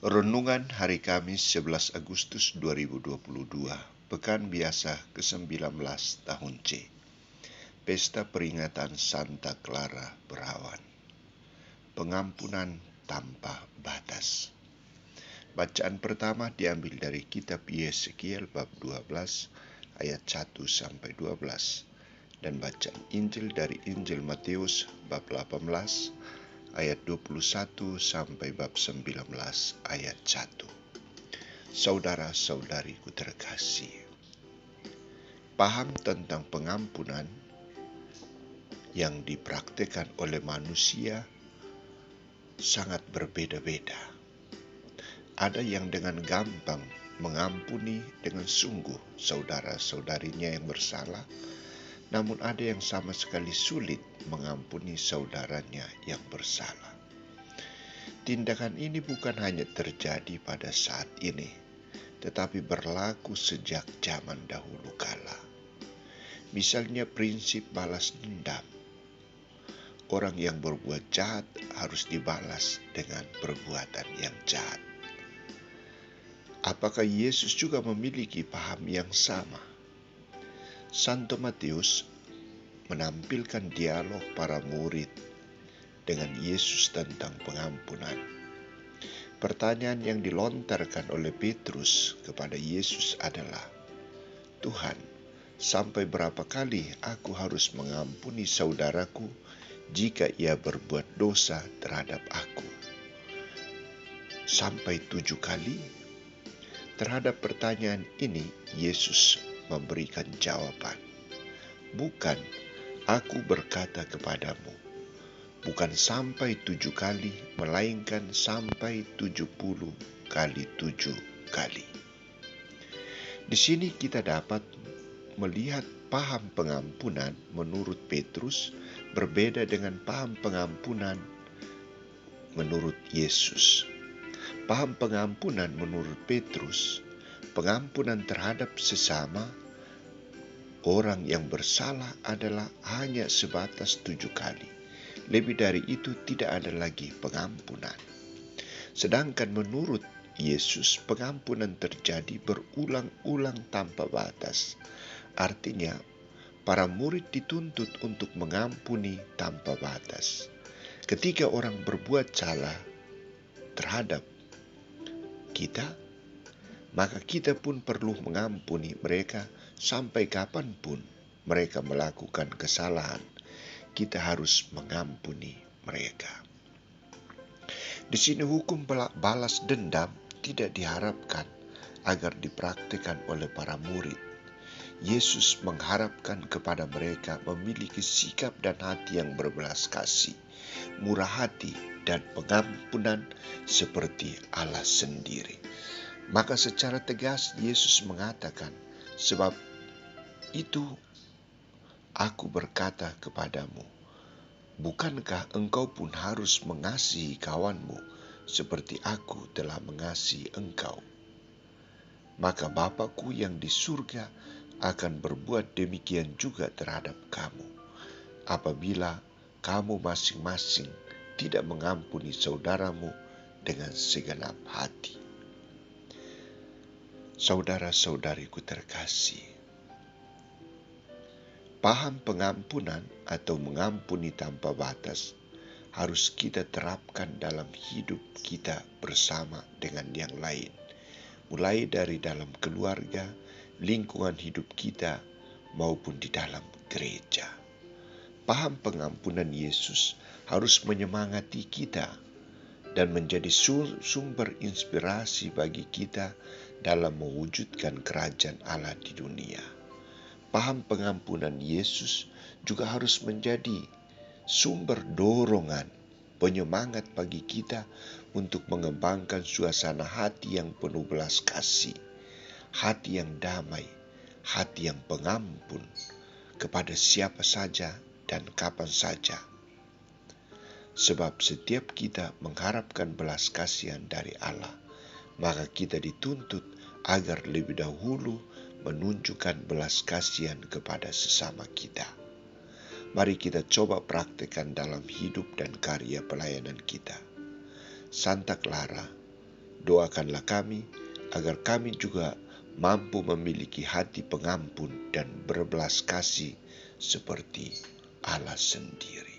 Renungan Hari Kamis 11 Agustus 2022, Pekan Biasa ke-19 tahun C. Pesta peringatan Santa Clara Berawan. Pengampunan tanpa batas. Bacaan pertama diambil dari kitab Yeskiel bab 12 ayat 1 sampai 12 dan bacaan Injil dari Injil Matius bab 18 ayat 21 sampai bab 19 ayat 1. Saudara-saudariku terkasih, paham tentang pengampunan yang dipraktikkan oleh manusia sangat berbeda-beda. Ada yang dengan gampang mengampuni dengan sungguh saudara-saudarinya yang bersalah, namun ada yang sama sekali sulit mengampuni saudaranya yang bersalah. Tindakan ini bukan hanya terjadi pada saat ini, tetapi berlaku sejak zaman dahulu kala. Misalnya prinsip balas dendam. Orang yang berbuat jahat harus dibalas dengan perbuatan yang jahat. Apakah Yesus juga memiliki paham yang sama? Santo Matius menampilkan dialog para murid dengan Yesus tentang pengampunan. Pertanyaan yang dilontarkan oleh Petrus kepada Yesus adalah, "Tuhan, sampai berapa kali aku harus mengampuni saudaraku jika ia berbuat dosa terhadap aku? Sampai 7 kali?" Terhadap pertanyaan ini, Yesus memberikan jawaban, "Bukan, aku berkata kepadamu, bukan sampai 7 kali, melainkan sampai 70 kali 7 kali." Di sini kita dapat melihat paham pengampunan menurut Petrus berbeda dengan paham pengampunan menurut Yesus. Paham pengampunan menurut Petrus, pengampunan terhadap sesama orang yang bersalah adalah hanya sebatas 7 kali. Lebih dari itu tidak ada lagi pengampunan. Sedangkan menurut Yesus, pengampunan terjadi berulang-ulang tanpa batas. Artinya, para murid dituntut untuk mengampuni tanpa batas. Ketika orang berbuat salah terhadap kita, maka kita pun perlu mengampuni mereka sampai kapanpun mereka melakukan kesalahan. Kita harus mengampuni mereka. Di sini hukum balas dendam tidak diharapkan agar dipraktikkan oleh para murid. Yesus mengharapkan kepada mereka memiliki sikap dan hati yang berbelas kasih, murah hati, dan pengampunan seperti Allah sendiri. Maka secara tegas Yesus mengatakan, "Sebab itu aku berkata kepadamu, bukankah engkau pun harus mengasihi kawanmu seperti aku telah mengasihi engkau? Maka Bapa-Ku yang di surga akan berbuat demikian juga terhadap kamu, apabila kamu masing-masing tidak mengampuni saudaramu dengan segenap hati." Saudara-saudariku terkasih, paham pengampunan atau mengampuni tanpa batas harus kita terapkan dalam hidup kita bersama dengan yang lain, mulai dari dalam keluarga, lingkungan hidup kita, maupun di dalam gereja. Paham pengampunan Yesus harus menyemangati kita dan menjadi sumber inspirasi bagi kita dalam mewujudkan kerajaan Allah di dunia. Paham pengampunan Yesus juga harus menjadi sumber dorongan, penyemangat bagi kita untuk mengembangkan suasana hati yang penuh belas kasih, hati yang damai, hati yang pengampun kepada siapa saja dan kapan saja. Sebab setiap kita mengharapkan belas kasihan dari Allah, maka kita dituntut agar lebih dahulu menunjukkan belas kasihan kepada sesama kita. Mari kita coba praktekkan dalam hidup dan karya pelayanan kita. Santa Clara, doakanlah kami agar kami juga mampu memiliki hati pengampun dan berbelas kasih seperti Allah sendiri.